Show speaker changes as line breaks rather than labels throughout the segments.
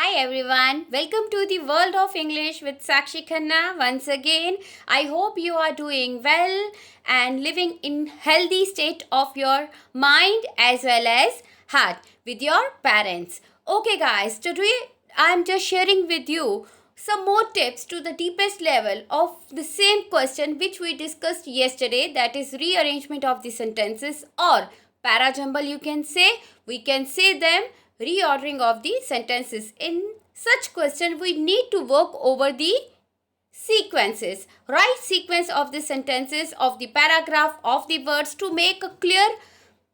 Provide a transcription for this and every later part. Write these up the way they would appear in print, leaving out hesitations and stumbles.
Hi everyone, welcome to the world of English with Sakshi Khanna once again. I hope you are doing well and living in healthy state of your mind as well as heart with your parents. Okay guys, today I am just sharing with you some more tips to the deepest level of the same question which we discussed yesterday, that is rearrangement of the sentences or para jumble you can say. We can say them reordering of the sentences. In such question, we need to work over the sequences, right sequence of the sentences, of the paragraph, of the words to make a clear,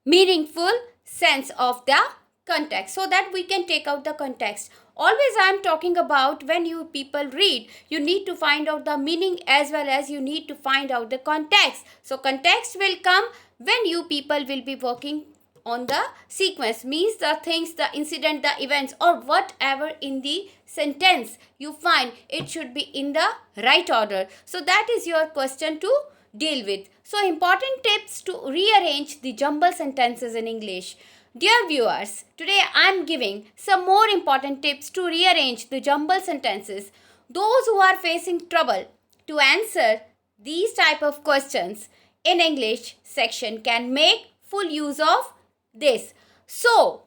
meaningful sense of the context so that we can take out the context. Always I am talking about when you people read, you need to find out the meaning as well as you need to find out the context. So context will come when you people will be working on the sequence, means the things, the incident, the events or whatever in the sentence you find, it should be in the right order. So that is your question to deal with. So important tips to rearrange the jumble sentences in English. Dear viewers, today I am giving some more important tips to rearrange the jumble sentences. Those who are facing trouble to answer these type of questions in English section can make full use of this. So,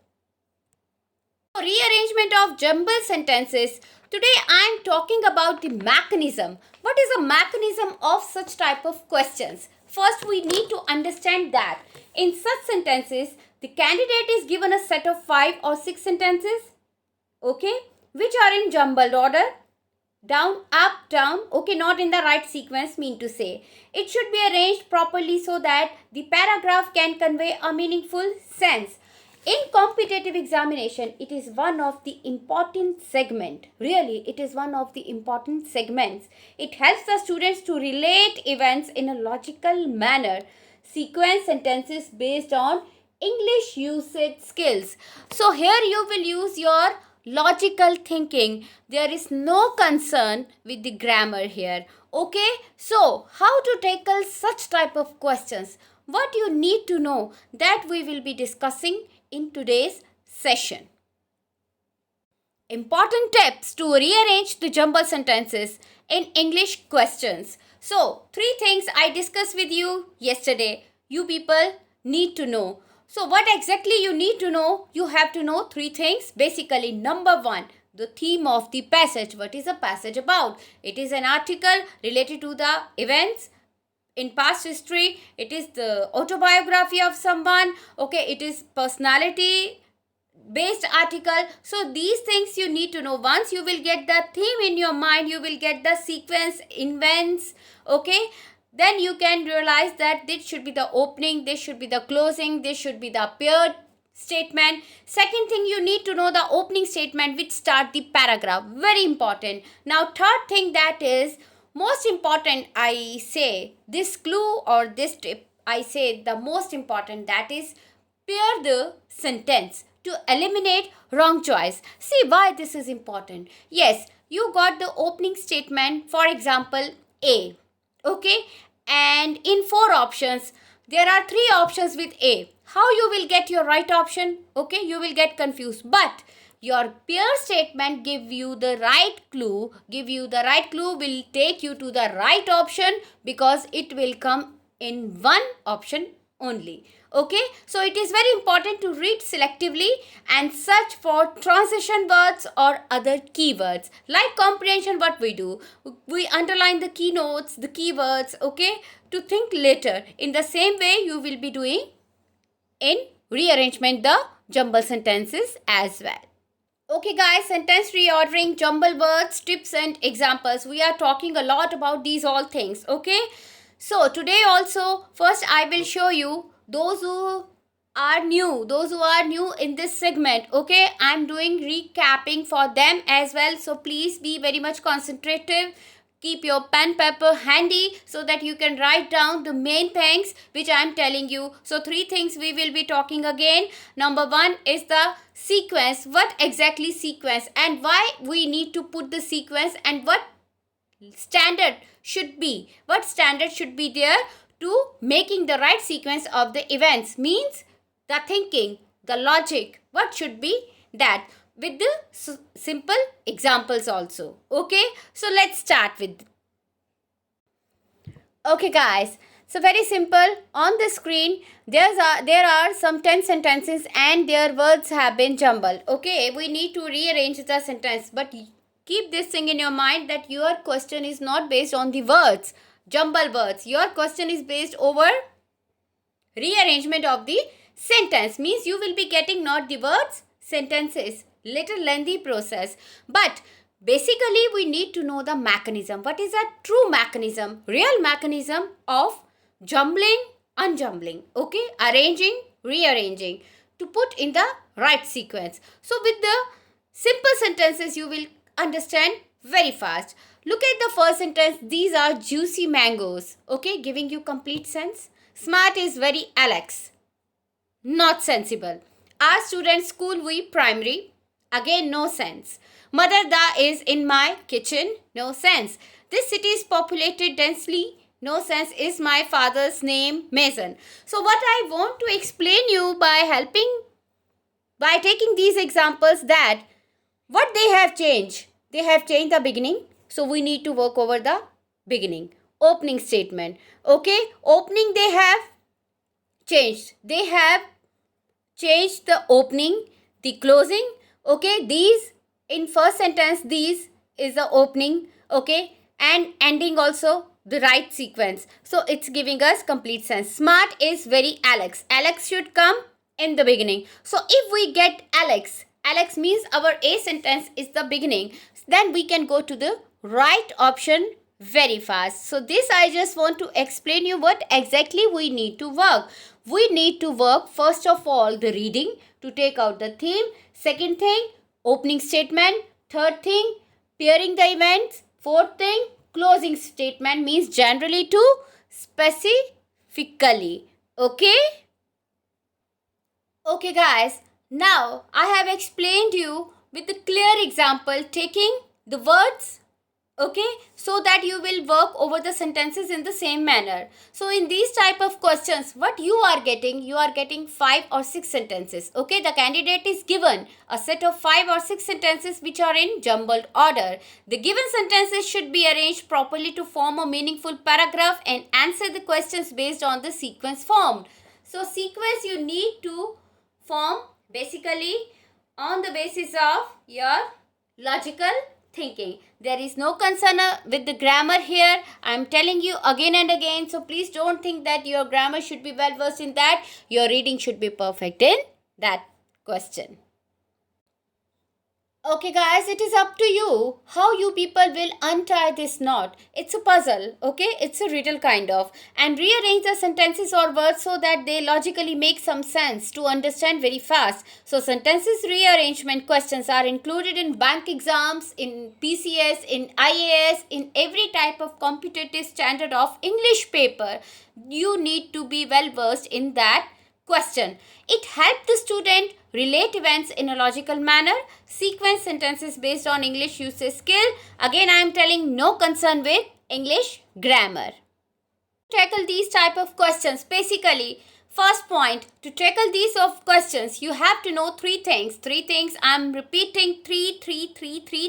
rearrangement of jumble sentences. Today I am talking about the mechanism. What is the mechanism of such type of questions? First, we need to understand that in such sentences, the candidate is given a set of 5 or 6 sentences, okay, which are in jumbled order, down, up, down, okay, not in the right sequence, mean to say. It should be arranged properly so that the paragraph can convey a meaningful sense. In competitive examination, it is one of the important segment. Really, it is one of the important segments. It helps the students to relate events in a logical manner. Sequence sentences based on English usage skills. So here you will use your logical thinking. There is no concern with the grammar here. Okay, so how to tackle such type of questions? What you need to know, that we will be discussing in today's session. Important tips to rearrange the jumble sentences in English questions. So, 3 things I discussed with you yesterday. You people need to know. So, what exactly you need to know? You have to know 3 things. Basically, number 1, the theme of the passage. What is a passage about? It is an article related to the events in past history. It is the autobiography of someone. Okay, it is personality based article. So these things you need to know. Once you will get the theme in your mind, you will get the sequence, events, okay, then you can realize that this should be the opening, this should be the closing, this should be the paired statement. Second thing, you need to know the opening statement which start the paragraph. Very important. Now third thing, that is most important, I say this clue or this tip, I say the most important, that is pair the sentence to eliminate wrong choice. See why this is important. Yes, you got the opening statement, for example A, okay, and in 4 options there are 3 options with A. How you will get your right option? Okay, you will get confused, but your pair statement give you the right clue, will take you to the right option because it will come in one option only. Okay, so it is very important to read selectively and search for transition words or other keywords. Like comprehension, what we do, we underline the keynotes, the keywords, okay, to think later. In the same way you will be doing in rearrangement the jumble sentences as well. Okay guys, sentence reordering, jumble words, tips and examples. We are talking a lot about these all things, okay? So today also, first I will show you those who are new in this segment, okay? I am doing recapping for them as well. So please be very much concentrative. Keep your pen paper handy so that you can write down the main things which I am telling you. So 3 things we will be talking again. Number 1 is the sequence. What exactly sequence and why we need to put the sequence and what standard should be. What standard should be there to making the right sequence of the events, means the thinking, the logic. What should be that? with the simple examples also. Okay, so let's start with. Okay guys, so very simple. On the screen there are some 10 sentences and their words have been jumbled. Okay, we need to rearrange the sentence, but keep this thing in your mind that your question is not based on the words, jumble words. Your question is based over rearrangement of the sentence, means you will be getting not the words, sentences. Little lengthy process, but basically we need to know the mechanism. What is a true mechanism, real mechanism of jumbling, unjumbling, okay, arranging, rearranging to put in the right sequence. So with the simple sentences you will understand very fast. Look at the first sentence. These are juicy mangoes, okay, giving you complete sense. Smart is very Alex, not sensible. Our students school we primary, again no sense. Mother da is in my kitchen, no sense. This city is populated densely, no sense. Is my father's name Mason? So what I want to explain you by taking these examples, that what they have changed the beginning. So we need to work over the beginning. Opening statement, okay, opening they have changed the opening, the closing, okay. These in first sentence, these is the opening, okay, and ending also the right sequence, so it's giving us complete sense. Smart is very Alex should come in the beginning. So if we get Alex means our A sentence is the beginning, then we can go to the right option very fast. So this I just want to explain you what exactly we need to work. We need to work first of all the reading to take out the theme. Second thing, opening statement. Third thing, pairing the events. Fourth thing, closing statement, means generally to specifically. Okay? Okay guys, now I have explained you with a clear example, taking the words, okay, so that you will work over the sentences in the same manner. So in these type of questions, what you are getting 5 or 6 sentences, okay. The candidate is given a set of 5 or 6 sentences which are in jumbled order. The given sentences should be arranged properly to form a meaningful paragraph and answer the questions based on the sequence formed. So sequence you need to form basically on the basis of your logical thinking. There is no concern with the grammar here. I am telling you again and again. So please don't think that your grammar should be well versed in that. Your reading should be perfect in that question. Okay guys, it is up to you how you people will untie this knot. It's a puzzle, okay? It's a riddle kind of. And rearrange the sentences or words so that they logically make some sense to understand very fast. So sentences rearrangement questions are included in bank exams, in PCS, in IAS, in every type of competitive standard of English paper. You need to be well versed in that question. It helps the student relate events in a logical manner, sequence sentences based on English usage skill. Again, I am telling no concern with English grammar. Tackle these type of questions. Basically, first point, to tackle these of questions, you have to know 3 things. 3 things. I am repeating 3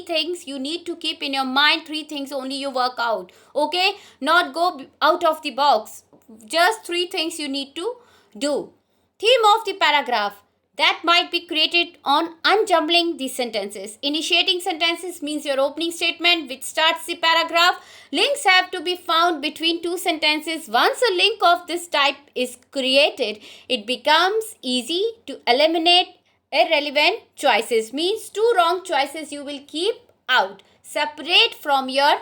things. You need to keep in your mind 3 things only you work out. Okay? Not go out of the box. Just 3 things you need to do. Theme of the paragraph that might be created on unjumbling the sentences. Initiating sentences means your opening statement which starts the paragraph. Links have to be found between 2 sentences. Once a link of this type is created, it becomes easy to eliminate irrelevant choices. Means 2 wrong choices you will keep out. Separate from your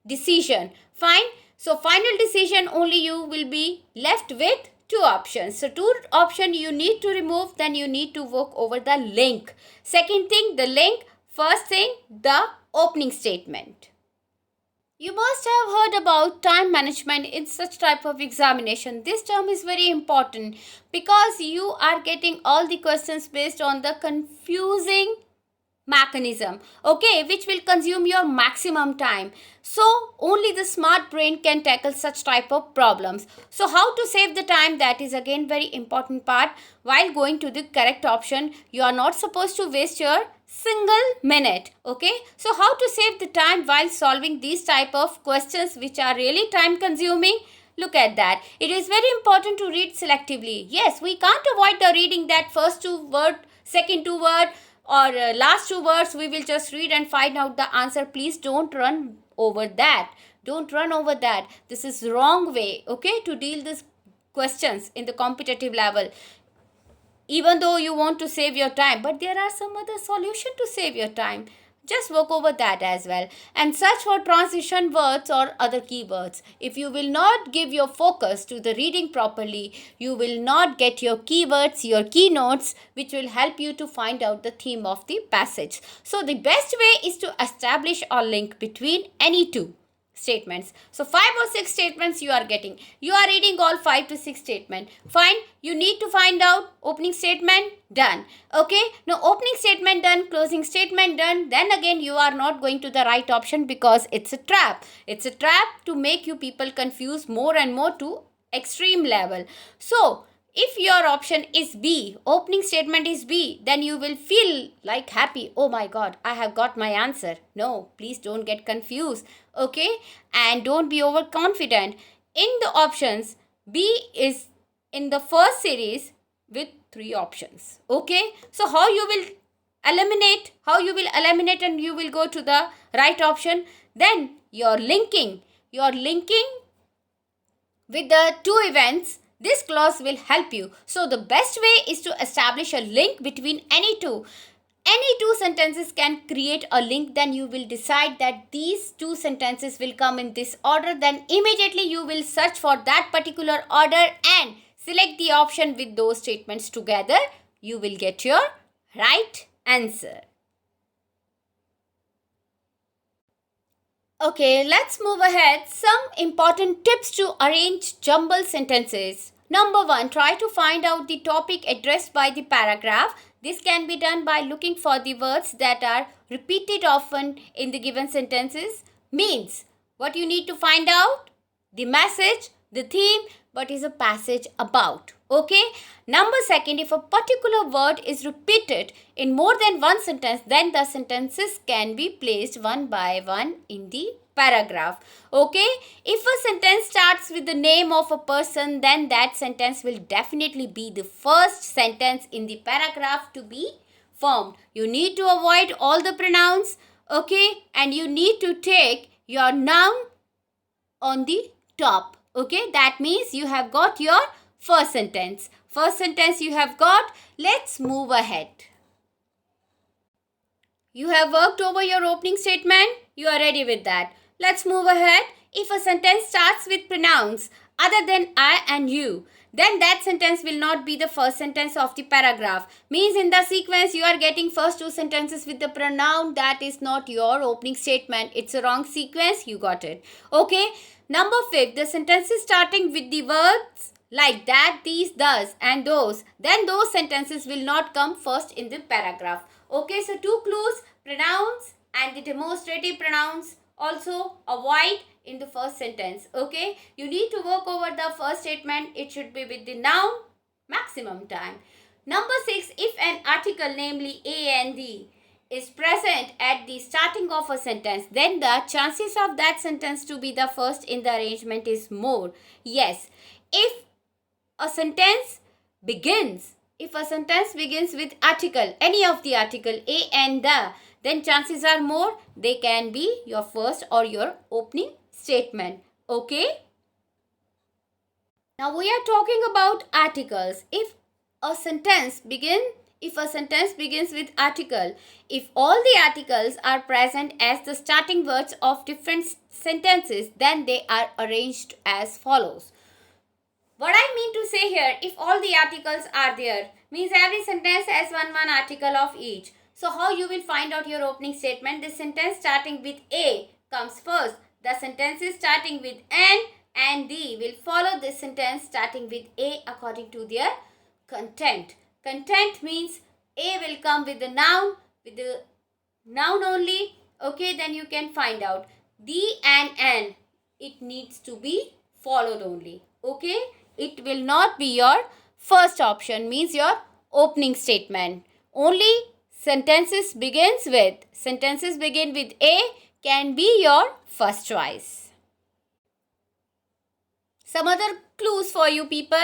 decision. Fine. So final decision only you will be left with 2 options. So 2 option you need to remove, then you need to work over the link. Second thing, the link. First thing, the opening statement. You must have heard about time management in such type of examination. This term is very important because you are getting all the questions based on the confusing mechanism, okay, which will consume your maximum time. So only the smart brain can tackle such type of problems. So how to save the time, that is again very important part. While going to the correct option, you are not supposed to waste your single minute. Okay, so how to save the time while solving these type of questions which are really time consuming? Look at that. It is very important to read selectively. Yes, we can't avoid the reading that first two word, second two word, or last two words. We will just read and find out the answer. Please don't run over that. Don't run over that. This is wrong way, okay, to deal this questions in the competitive level. Even though you want to save your time, but there are some other solution to save your time. Just work over that as well and search for transition words or other keywords. If you will not give your focus to the reading properly, you will not get your keywords, your keynotes, which will help you to find out the theme of the passage. So the best way is to establish a link between any two statements. So 5 or 6 statements you are getting. You are reading all 5 to 6 statements. Fine. You need to find out opening statement done. Okay. Now opening statement done, closing statement done. Then again you are not going to the right option because it's a trap. It's a trap to make you people confuse more and more to extreme level. So if your option is B, opening statement is B, then you will feel like happy. Oh my God, I have got my answer. No, please don't get confused. Okay, and don't be overconfident. In the options, B is in the first series with 3 options. Okay, so how you will eliminate and you will go to the right option. Then you're linking with the 2 events. This clause will help you. So the best way is to establish a link between any two. Any 2 sentences can create a link. Then you will decide that these 2 sentences will come in this order. Then immediately you will search for that particular order and select the option with those statements together. You will get your right answer. Okay, let's move ahead. Some important tips to arrange jumble sentences. Number 1, try to find out the topic addressed by the paragraph. This can be done by looking for the words that are repeated often in the given sentences. Means, what you need to find out? The message, the theme, what is a passage about. Okay. Number 2, if a particular word is repeated in more than one sentence, then the sentences can be placed one by one in the paragraph. Okay. If a sentence starts with the name of a person, then that sentence will definitely be the first sentence in the paragraph to be formed. You need to avoid all the pronouns. Okay. And you need to take your noun on the top. Okay, that means you have got your first sentence. First sentence you have got. Let's move ahead. You have worked over your opening statement. You are ready with that. Let's move ahead. If a sentence starts with pronouns other than I and you, then that sentence will not be the first sentence of the paragraph. Means in the sequence you are getting first 2 sentences with the pronoun. That is not your opening statement. It's a wrong sequence. You got it. Okay. Number 5, the sentences starting with the words like that, these, thus and those, then those sentences will not come first in the paragraph. Okay, so 2 clues, pronouns and the demonstrative pronouns also avoid in the first sentence. Okay, you need to work over the first statement. It should be with the noun, maximum time. Number 6, if an article, namely A and D, is present at the starting of a sentence, then the chances of that sentence to be the first in the arrangement is more. Yes, if a sentence begins with article, any of the article A and the, then chances are more they can be your first or your opening statement. Okay. Now we are talking about articles. If a sentence begins with article, if all the articles are present as the starting words of different sentences, then they are arranged as follows. What I mean to say here, if all the articles are there, means every sentence has one article of each. So how you will find out your opening statement? The sentence starting with A comes first. The sentences starting with N and D will follow the sentence starting with A according to their content. Content means A will come with the noun only. Okay, then you can find out. D and N, it needs to be followed only. Okay, it will not be your first option, means your opening statement. Only sentences begin with A can be your first choice. Some other clues for you people.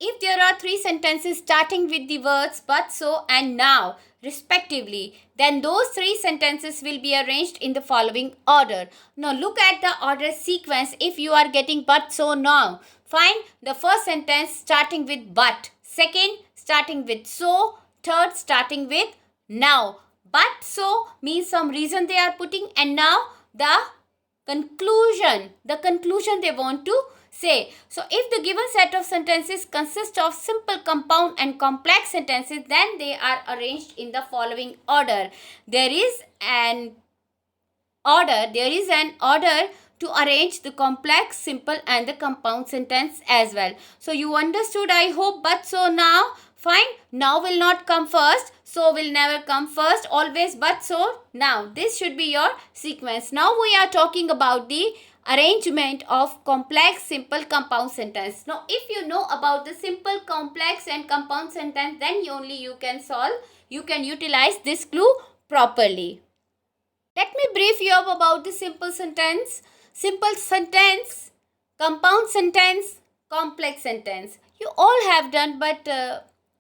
If there are 3 sentences starting with the words but, so and now respectively, then those 3 sentences will be arranged in the following order. Now look at the order sequence if you are getting but, so, now. Find the first sentence starting with but, second starting with so, third starting with now. But, so means some reason they are putting, and now the conclusion they want to say. So if the given set of sentences consists of simple, compound and complex sentences, then they are arranged in the following order. There is an order to arrange the complex, simple and the compound sentence as well. So you understood, I hope. But, so, now. Fine. Now will not come first. So will never come first. Always but, so, now. This should be your sequence. Now we are talking about the arrangement of complex, simple, compound sentence. Now if you know about the simple, complex and compound sentence, then only you can utilize this clue properly. Let me brief you up about the simple sentence, compound sentence, complex sentence. You all have done, but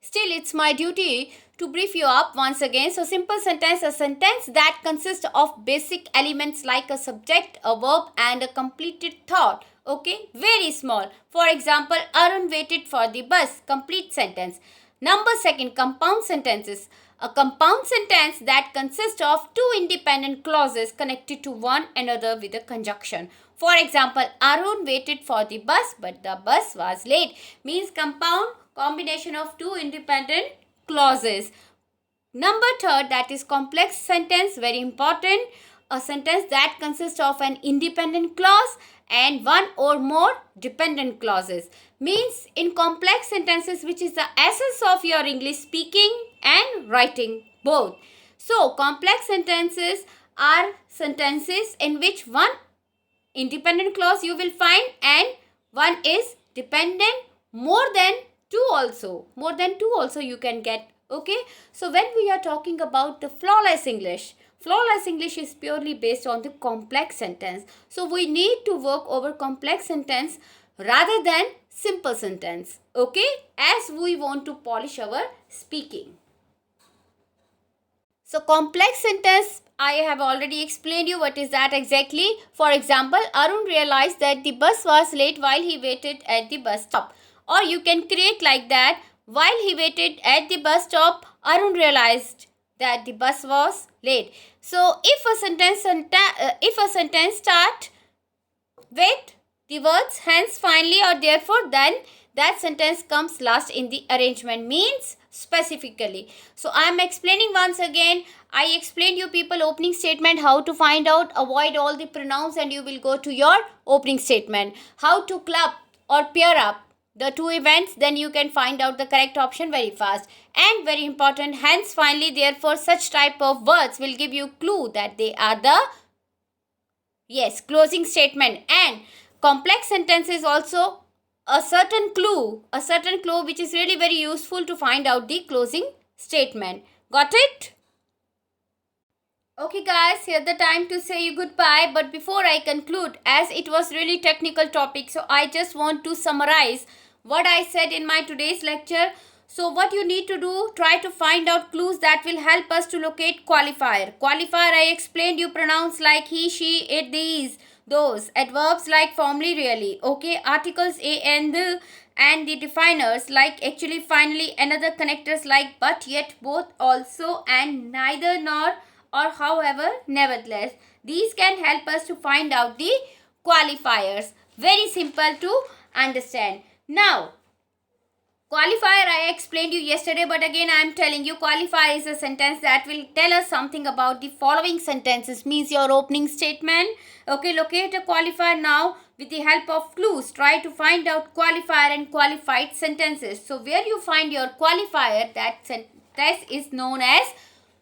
still it's my duty to brief you up once again. So simple sentence, a sentence that consists of basic elements like a subject, a verb and a completed thought. Okay, very small. For example, Arun waited for the bus. Complete sentence. Number second, compound sentences. A compound sentence that consists of 2 independent clauses connected to one another with a conjunction. For example, Arun waited for the bus but the bus was late. Means compound combination of 2 independent clauses. Number third, that is complex sentence, very important. A sentence that consists of an independent clause and one or more dependent clauses. Means in complex sentences, which is the essence of your English speaking and writing both. So complex sentences are sentences in which one independent clause you will find and one is dependent. More than two also you can get. Okay, so when we are talking about the flawless English is purely based on the complex sentence. So we need to work over complex sentence rather than simple sentence. Okay, as we want to polish our speaking. So complex sentence, I have already explained you what is that exactly. For example, Arun realized that the bus was late while he waited at the bus stop. Or you can create like that. While he waited at the bus stop, Arun realized that the bus was late. So if a sentence start with the words hence, finally or therefore, then that sentence comes last in the arrangement, means specifically. So I am explaining once again. I explained you people opening statement, how to find out, avoid all the pronouns and you will go to your opening statement. How to club or pair up the two events, then you can find out the correct option very fast. And very important, hence, finally, therefore, such type of words will give you clue that they are the closing statement. And complex sentence is also a certain clue which is really very useful to find out the closing statement. Got it? Okay guys, here's the time to say you goodbye. But before I conclude, as it was really technical topic, so I just want to summarize what I said in my today's lecture. So what you need to do, try to find out clues that will help us to locate qualifier. Qualifier, I explained you pronouns like he, she, it, these, those. Adverbs like formerly, really. Okay, articles a and the definers like actually, finally, another connectors like but, yet, both, also and neither, nor or however, nevertheless. These can help us to find out the qualifiers. Very simple to understand. Now, qualifier I explained you yesterday, but again I am telling you, qualifier is a sentence that will tell us something about the following sentences, means your opening statement. Okay, locate a qualifier now with the help of clues. Try to find out qualifier and qualified sentences. So where you find your qualifier, that sentence is known as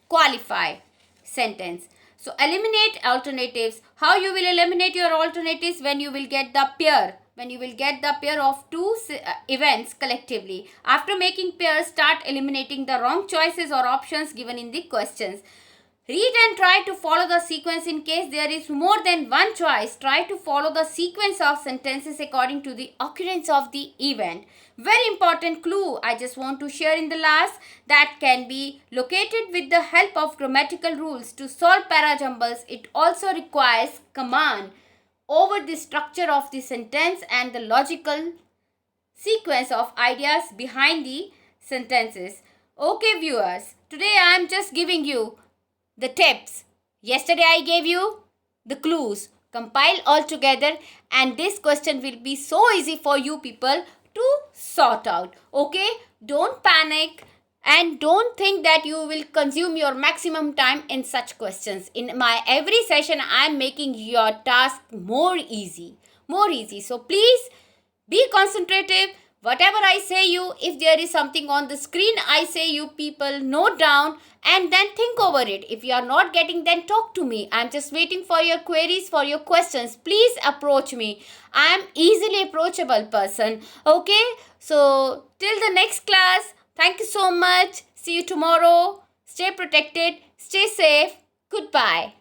qualified sentence. So eliminate alternatives. How you will eliminate your alternatives? When you will get the pair. when you will get the pair of two events collectively. After making pairs, start eliminating the wrong choices or options given in the questions. Read and try to follow the sequence. In case there is more than one choice, try to follow the sequence of sentences according to the occurrence of the event. Very important clue I just want to share in the last, that can be located with the help of grammatical rules. To solve para-jumbles, it also requires command over the structure of the sentence and the logical sequence of ideas behind the sentences. Okay viewers, today I am just giving you the tips. Yesterday I gave you the clues. Compile all together and this question will be so easy for you people to sort out. Okay, don't panic and don't think that you will consume your maximum time in such questions. In my every session I am making your task more easy. So please be concentrative. Whatever I say you, if there is something on the screen I say you people, note down and then think over it. If you are not getting, then talk to me. I am just waiting for your queries, for your questions. Please approach me. I am easily approachable person. Okay, so till the next class, thank you so much. See you tomorrow. Stay protected, stay safe. Goodbye.